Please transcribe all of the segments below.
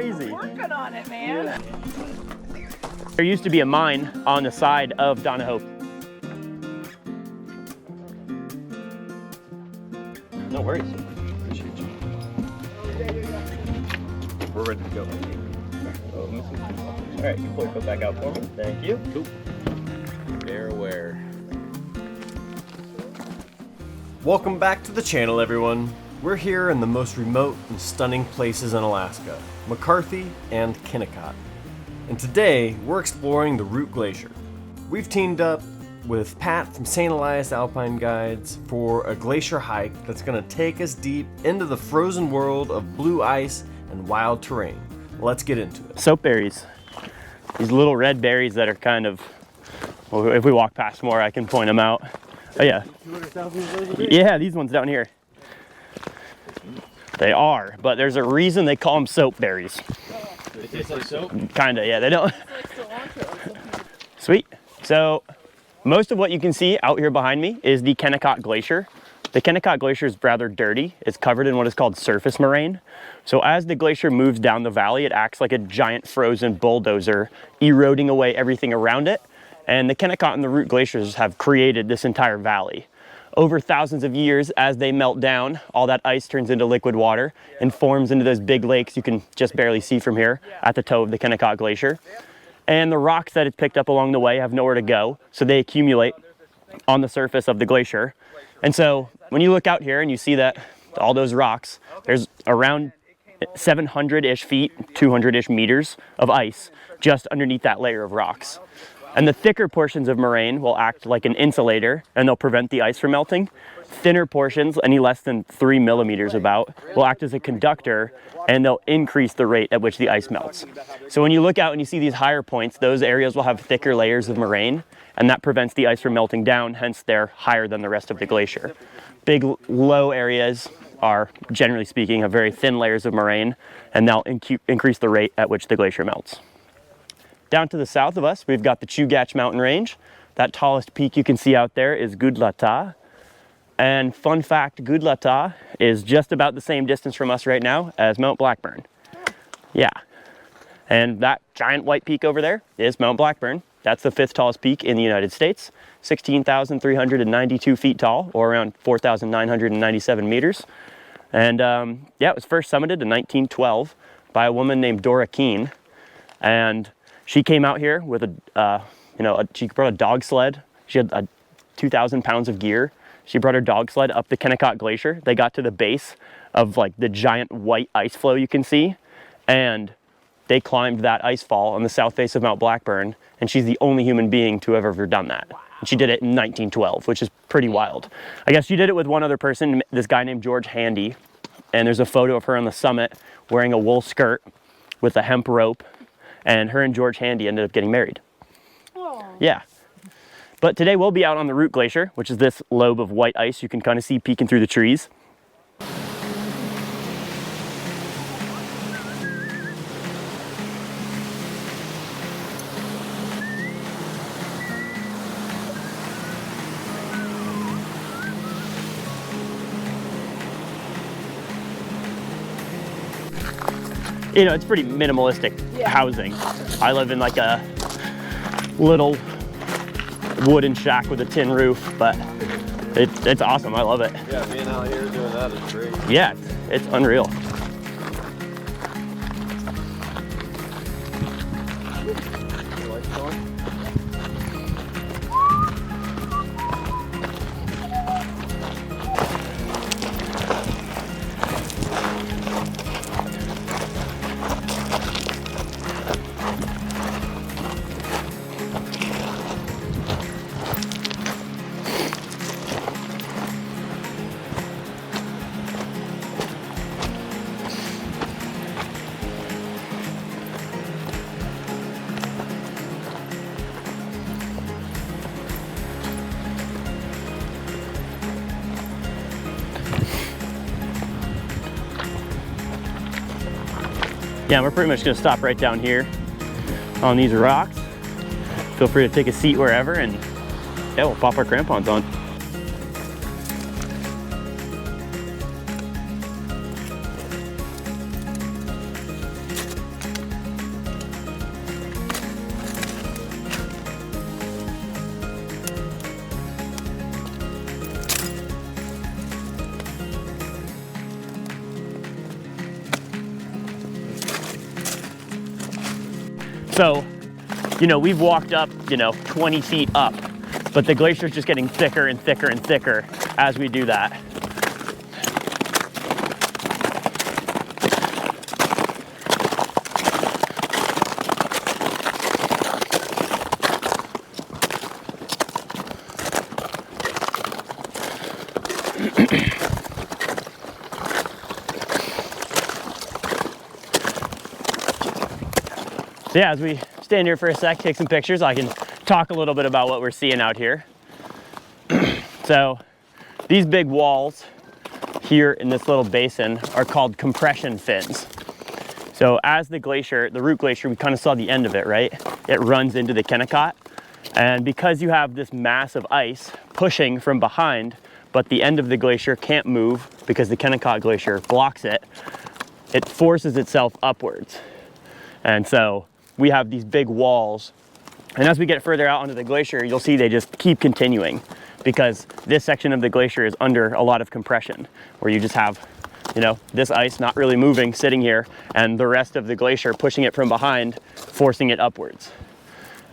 crazy. Working on it, man. There used to be a mine on the side of Donahoe. No worries. Appreciate you. We're ready to go. All right, you pull your foot back out for me. Thank you. Cool. Bear aware. Welcome back to the channel, everyone. We're here in the most remote and stunning places in Alaska, McCarthy and Kennecott. And today, we're exploring the Root Glacier. We've teamed up with Pat from St. Elias Alpine Guides for a glacier hike that's going to take us deep into the frozen world of blue ice and wild terrain. Let's get into it. Soap berries. These little red berries that are kind of, well, if we walk past more, I can point them out. Oh yeah. Yeah, these ones down here. They are, but there's a reason they call them soap berries. They taste like soap? Kinda, yeah, they don't. Sweet. So, most of what you can see out here behind me is the Kennecott Glacier. The Kennecott Glacier is rather dirty. It's covered in what is called surface moraine. So as the glacier moves down the valley, it acts like a giant frozen bulldozer, eroding away everything around it. And the Kennecott and the Root Glaciers have created this entire valley. Over thousands of years, as they melt down, all that ice turns into liquid water and forms into those big lakes you can just barely see from here at the toe of the Kennecott Glacier. And the rocks that it's picked up along the way have nowhere to go, so they accumulate on the surface of the glacier. And so when you look out here and you see that all those rocks, there's around 700-ish feet, 200-ish meters of ice just underneath that layer of rocks. And the thicker portions of moraine will act like an insulator and they'll prevent the ice from melting. Thinner portions, any less than 3 millimeters about, will act as a conductor and they'll increase the rate at which the ice melts. So when you look out and you see these higher points, those areas will have thicker layers of moraine and that prevents the ice from melting down, hence they're higher than the rest of the glacier. Big low areas are, generally speaking, have very thin layers of moraine and they'll increase the rate at which the glacier melts. Down to the south of us, we've got the Chugach mountain range. That tallest peak you can see out there is Gudlata. And fun fact, Gudlata is just about the same distance from us right now as Mount Blackburn. Yeah. And that giant white peak over there is Mount Blackburn. That's the 5th tallest peak in the United States, 16,392 feet tall, or around 4,997 meters. And yeah, it was first summited in 1912 by a woman named Dora Keene. And she came out here with she brought a dog sled. She had 2,000 pounds of gear. She brought her dog sled up the Kennecott Glacier. They got to the base of like the giant white ice flow you can see. And they climbed that ice fall on the south face of Mount Blackburn. And she's the only human being to have ever done that. And she did it in 1912, which is pretty wild. I guess she did it with one other person, this guy named George Handy. And there's a photo of her on the summit wearing a wool skirt with a hemp rope. And her and George Handy ended up getting married. Aww. Yeah. But today we'll be out on the Root Glacier, which is this lobe of white ice you can kind of see peeking through the trees. You know, it's pretty minimalistic housing. I live in like a little wooden shack with a tin roof, but it's awesome. I love it. Yeah, being out here doing that is great. Yeah, it's unreal. Yeah, we're pretty much gonna stop right down here on these rocks. Feel free to take a seat wherever, and yeah, we'll pop our crampons on. So, you know, we've walked up, you know, 20 feet up, but the glacier is just getting thicker and thicker and thicker as we do that. So yeah, as we stand here for a sec, take some pictures, I can talk a little bit about what we're seeing out here. So these big walls here in this little basin are called compression fins. So as the glacier, the Root Glacier, we kind of saw the end of it, right? It runs into the Kennecott. And because you have this mass of ice pushing from behind, but the end of the glacier can't move because the Kennecott Glacier blocks it, it forces itself upwards. And so we have these big walls. And as we get further out onto the glacier, you'll see they just keep continuing because this section of the glacier is under a lot of compression, where you just have, you know, this ice not really moving, sitting here, and the rest of the glacier pushing it from behind, forcing it upwards.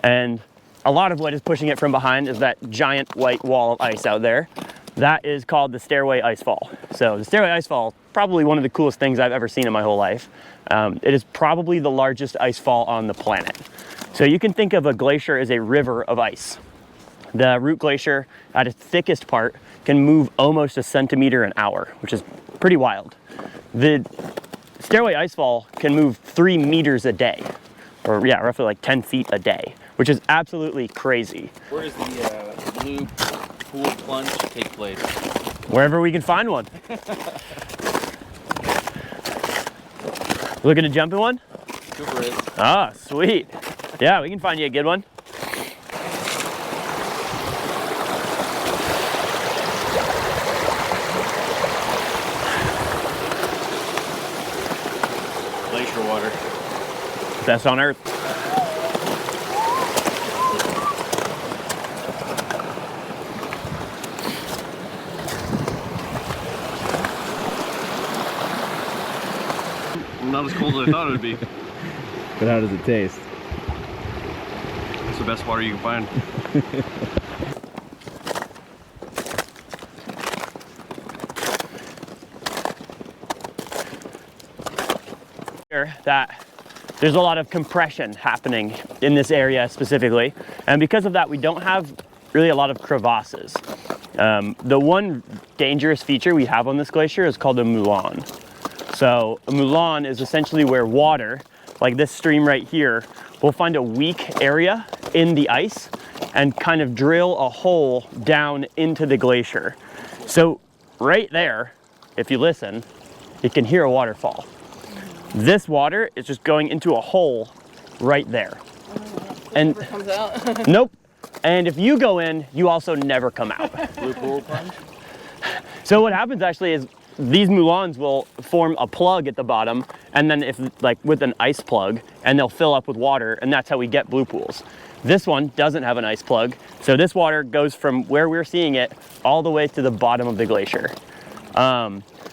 And a lot of what is pushing it from behind is that giant white wall of ice out there. That is called the Stairway Icefall. So the Stairway Icefall, probably one of the coolest things I've ever seen in my whole life. It is probably the largest icefall on the planet. So you can think of a glacier as a river of ice. The Root Glacier, at its thickest part, can move almost a centimeter an hour, which is pretty wild. The Stairway Icefall can move 3 meters a day, or yeah, roughly like 10 feet a day, which is absolutely crazy. Where does the blue pool plunge take place? Wherever we can find one. Looking to jump in one? Cooper is. Ah, sweet. Yeah, we can find you a good one. Glacier water. Best on earth. Not as cold as I thought it would be. But how does it taste? It's the best water you can find. That there's a lot of compression happening in this area specifically, and because of that we don't have really a lot of crevasses. The one dangerous feature we have on this glacier is called a mulan. So a mulan is essentially where water, like this stream right here, will find a weak area in the ice and kind of drill a hole down into the glacier. So right there, if you listen, you can hear a waterfall. This water is just going into a hole right there. And Never comes out. nope. And if you go in, you also never come out. Blue pool plunge? So what happens actually is these mulans will form a plug at the bottom, and then if like with an ice plug, and they'll fill up with water, and that's how we get blue pools. This one doesn't have an ice plug, so this water goes from where we're seeing it all the way to the bottom of the glacier.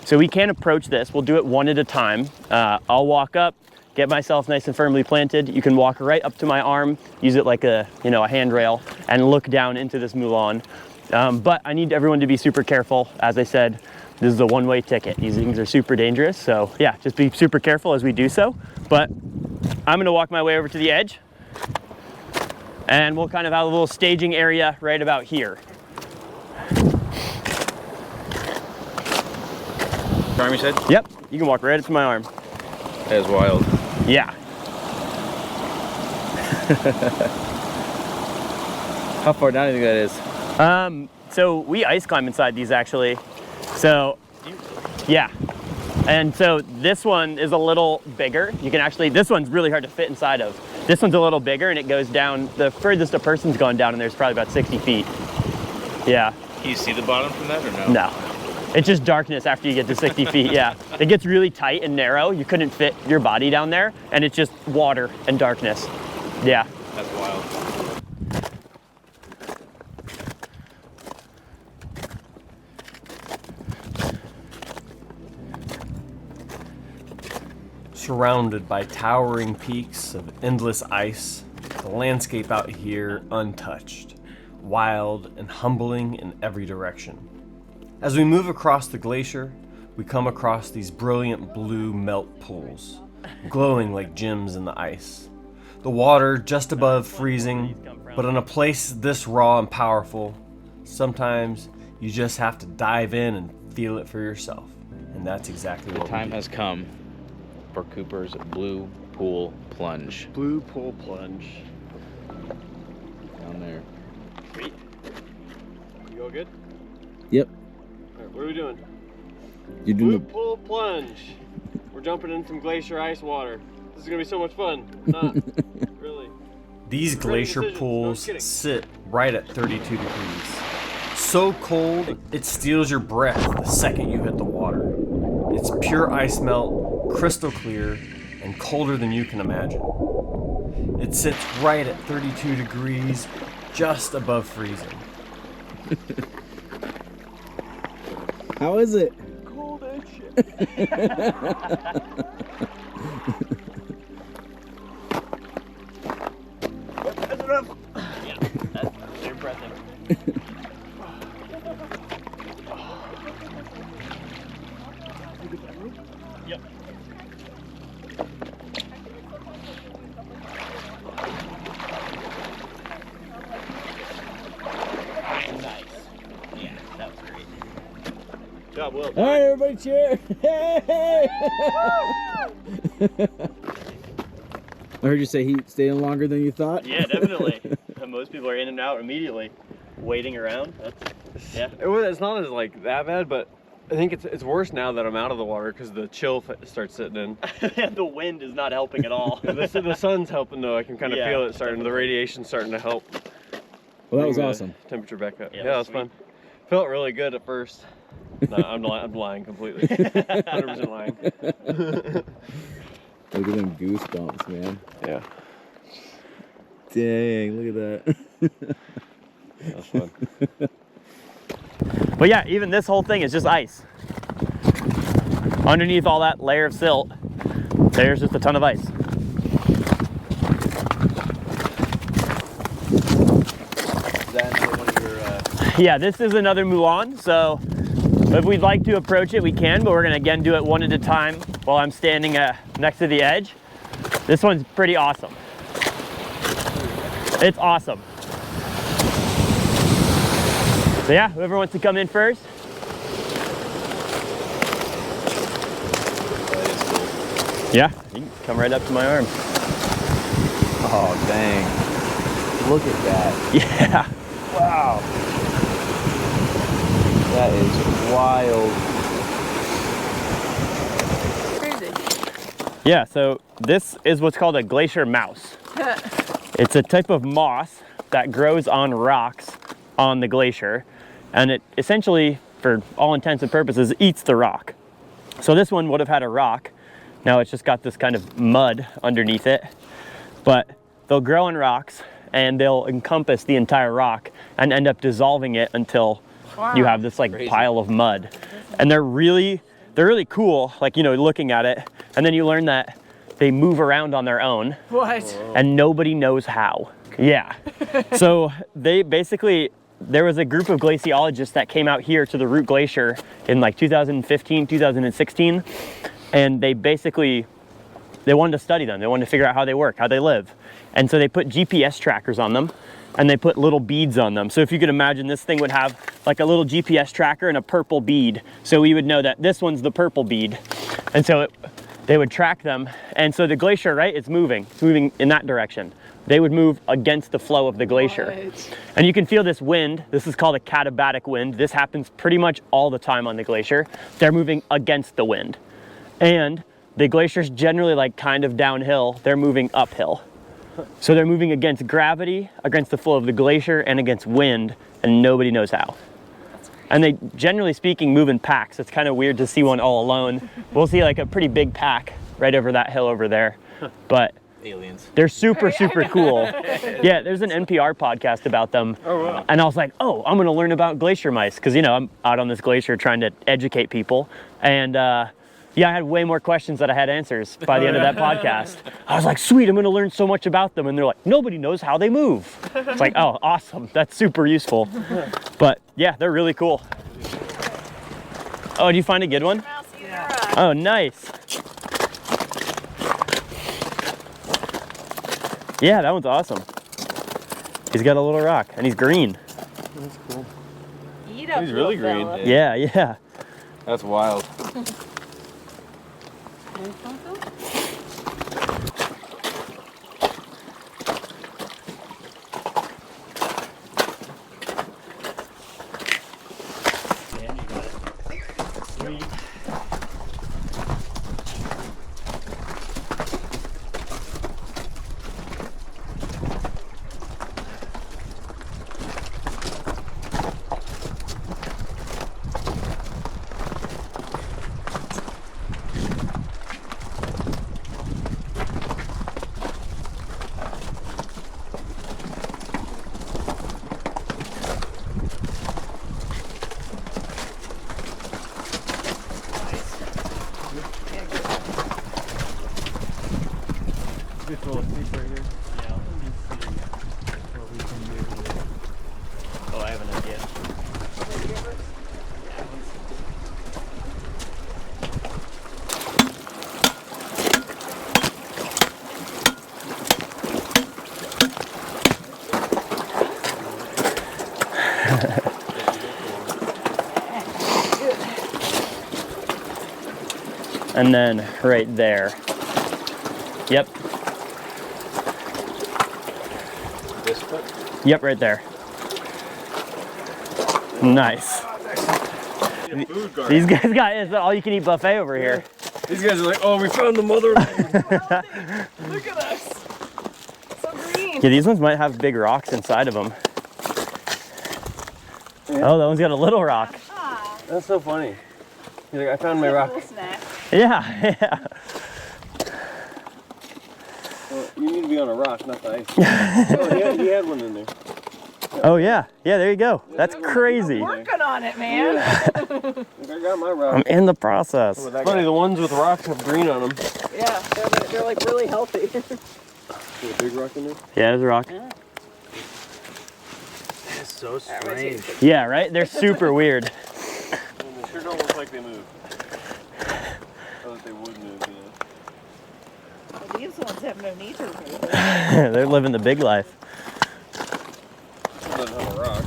So we can't approach this. We'll do it one at a time. I'll walk up, get myself nice and firmly planted. You can walk right up to my arm, use it like a, you know, a handrail, and look down into this mulan. But I need everyone to be super careful. As I said, this is a one-way ticket. These things are super dangerous. So yeah, just be super careful as we do so. But I'm gonna walk my way over to the edge, and we'll kind of have a little staging area right about here. Arm, you said? Yep, you can walk right up to my arm. That is wild. Yeah. How far down do you think that is? So we ice climb inside these actually. So, yeah. And so this one is a little bigger. You can actually, this one's really hard to fit inside of. This one's a little bigger and it goes down, the furthest a person's gone down in there is probably about 60 feet. Yeah. Can you see the bottom from that or no? No. It's just darkness after you get to 60 feet, yeah. It gets really tight and narrow. You couldn't fit your body down there, and it's just water and darkness. Yeah. That's wild. Surrounded by towering peaks of endless ice, the landscape out here untouched, wild and humbling in every direction. As we move across the glacier, we come across these brilliant blue melt pools, glowing like gems in the ice. The water just above freezing, but in a place this raw and powerful, sometimes you just have to dive in and feel it for yourself. And that's exactly what The time has come for Cooper's Blue Pool Plunge. Blue Pool Plunge. Down there. Sweet. You all good? Yep. All right, what are we doing? You're doing Blue Pool Plunge. We're jumping in some glacier ice water. This is gonna be so much fun. Not really. These glacier pools sit right at 32 degrees. So cold, it steals your breath the second you hit the water. It's pure ice melt, crystal clear, and colder than you can imagine. It sits right at 32 degrees, just above freezing. How is it? Cold as shit. That's enough. Yeah, that's impressive. Yep. Nice. Yeah, that was great. Good job, Will. All right, everybody cheer. Hey! I heard you say heat staying longer than you thought. Yeah, definitely. Most people are in and out immediately, waiting around. Yeah. It's not as like that bad, but I think it's worse now that I'm out of the water because the chill starts sitting in. And the wind is not helping at all. The sun's helping though. I can kind of Yeah, feel it starting. The radiation's starting to help. Well, that was bring the awesome. Temperature back up. Yeah, Yeah, that was sweet. fun. Felt really good at first. No, I'm lying completely. 100% lying. Look at them goosebumps, man. Yeah, Dang, look at that. that was fun. But yeah, even this whole thing is just ice. Underneath all that layer of silt, there's just a ton of ice. Is that another one of your, Yeah, this is another mulan, so if we'd like to approach it, we can, but we're gonna again do it one at a time while I'm standing next to the edge. This one's pretty awesome. It's awesome. So yeah, whoever wants to come in first. Yeah, you can come right up to my arm. oh, dang. Look at that. Yeah. Wow. That is wild. Crazy. Yeah, so this is what's called a glacier mouse. It's a type of moss that grows on rocks on the glacier, and it essentially, for all intents and purposes, eats the rock. So this one would have had a rock. Now it's just got this kind of mud underneath it, but they'll grow on rocks and they'll encompass the entire rock and end up dissolving it until you have this like Crazy. pile of mud. And they're really cool, like, you know, looking at it. And then you learn that they move around on their own. What? And nobody knows how. Yeah. So they basically, there was a group of glaciologists that came out here to the Root Glacier in like 2015, 2016. And they wanted to study them. They wanted to figure out how they work, how they live. And so they put GPS trackers on them and they put little beads on them. So if you could imagine, this thing would have like a little GPS tracker and a purple bead. So we would know that this one's the purple bead. And so they would track them. And so the glacier, right, it's moving in that direction. They would move against the flow of the glacier. What? And you can feel this wind. This is called a katabatic wind. This happens pretty much all the time on the glacier. They're moving against the wind. And the glacier's generally like kind of downhill. They're moving uphill. So they're moving against gravity, against the flow of the glacier, and against wind, and nobody knows how. And they, generally speaking, move in packs. It's kind of weird to see one all alone. We'll see like a pretty big pack right over that hill over there. But Aliens. they're super cool. Yeah, there's an NPR podcast about them. Oh, wow. And I was like, oh, I'm gonna learn about glacier mice, because, you know, I'm out on this glacier trying to educate people. And Yeah, I had way more questions that I had answers by the end of that podcast. I was like, sweet, I'm gonna learn so much about them. And they're like, nobody knows how they move. It's like, oh, awesome. That's super useful. But yeah, they're really cool. Oh, did you find a good one? Yeah. Oh, nice. Yeah, that one's awesome. He's got a little rock and he's green. That's cool. Eat up, He's really little green. fella. Yeah, yeah. That's wild. Good little creek right here. Yeah, let me see what we can do here. Oh, I have an idea. And then right there. Yep. This foot? Yep, right there. Nice. These guys got it's an all-you-can-eat buffet over here. These guys are like, oh, we found the mother. Look at us. So green. Yeah, these ones might have big rocks inside of them. Oh, that one's got a little rock. Ah, That's so funny. He's like, I found my rock. little snack. Yeah, yeah. Well, you need to be on a rock, not the ice. Oh, he had one in there. Oh, yeah. Yeah, there you go. That's crazy. Working on it, man. I got my rock. I'm in the process. It's funny, the ones with rocks have green on them. Yeah, they're like really healthy. Is there a big rock in there? Yeah, there's a rock. It's so strange. Yeah, right? They're super weird. They sure don't look like they move. I thought they would move, yeah. Well, these ones have no need to move. They're living the big life. It doesn't have a rock.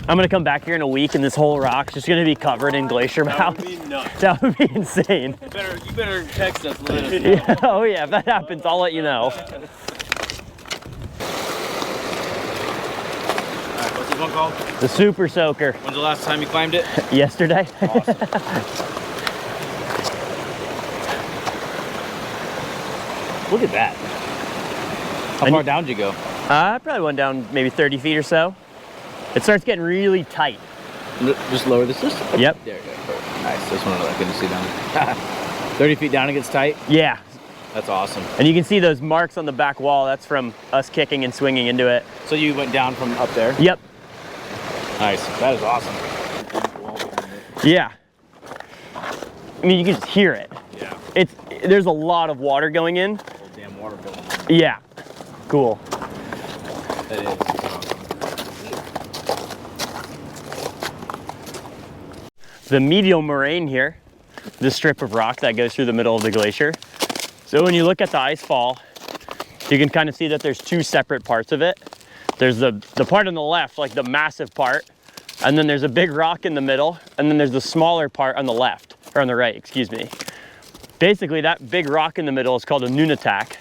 I'm gonna come back here in a week and this whole rock's just gonna be covered in glacier That mouth. would be nuts. That would be insane. You better text us and let us know. Yeah, oh yeah, if that happens, I'll let you know. Alright, what's this one called? The Super Soaker. When's the last time you climbed it? Yesterday. Awesome. Look at that. How And- far down did you go? I probably went down maybe 30 feet or so. It starts getting really tight. Just lower this. Yep. There you go. Nice. This one I couldn't see down. 30 feet down it gets tight. Yeah. That's awesome. And you can see those marks on the back wall. That's from us kicking and swinging into it. So you went down from up there? Yep. Nice. That is awesome. Yeah. I mean, you can just hear it. Yeah. There's a lot of water going in. Whole damn water building. Yeah. Cool. That is. The medial moraine here, the strip of rock that goes through the middle of the glacier. So when you look at the ice fall, you can kind of see that there's two separate parts of it. There's the part on the left, like the massive part, and then there's a big rock in the middle, and then there's the smaller part on the left, or on the right, excuse me. Basically, that big rock in the middle is called a nunatak,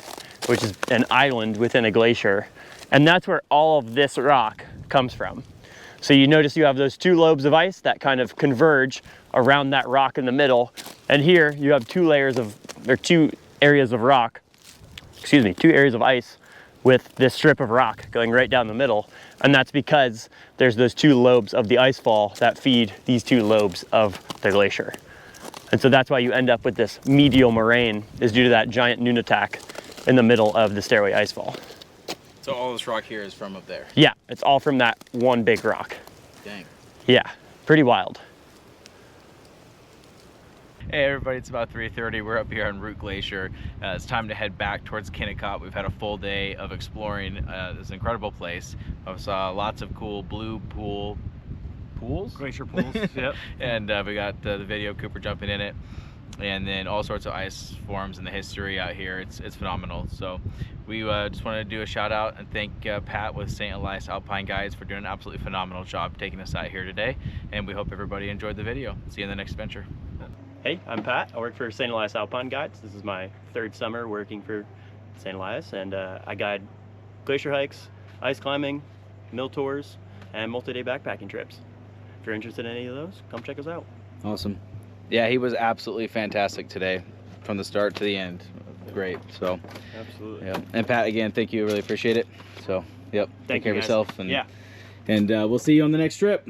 which is an island within a glacier, and that's where all of this rock comes from. So you notice you have those two lobes of ice that kind of converge around that rock in the middle, and here you have two areas of ice with this strip of rock going right down the middle, and that's because there's those two lobes of the ice fall that feed these two lobes of the glacier. And so that's why you end up with this medial moraine, is due to that giant nunatak in the middle of the stairway icefall. So all this rock here is from up there. Yeah, it's all from that one big rock. Dang. Yeah, pretty wild. Hey everybody, it's about 3:30. We're up here on Root Glacier. It's time to head back towards Kennecott. We've had a full day of exploring this incredible place. I saw lots of cool blue pools? Glacier pools, yep. And we got the video of Cooper jumping in it. And then all sorts of ice forms and the history out here. It's phenomenal. So we just wanted to do a shout out and thank Pat with St. Elias Alpine Guides for doing an absolutely phenomenal job taking us out here today. And we hope everybody enjoyed the video. See you in the next adventure. Hey, I'm Pat. I work for St. Elias Alpine Guides. This is my 3rd summer working for St. Elias, and I guide glacier hikes, ice climbing, mill tours, and multi-day backpacking trips. If you're interested in any of those, come check us out. Awesome. Yeah, he was absolutely fantastic today from the start to the end. Great. So Absolutely. yeah. And Pat, again, thank you. Really appreciate it. So yep. Thank Take care you, of guys. yourself. And yeah. And we'll see you on the next trip.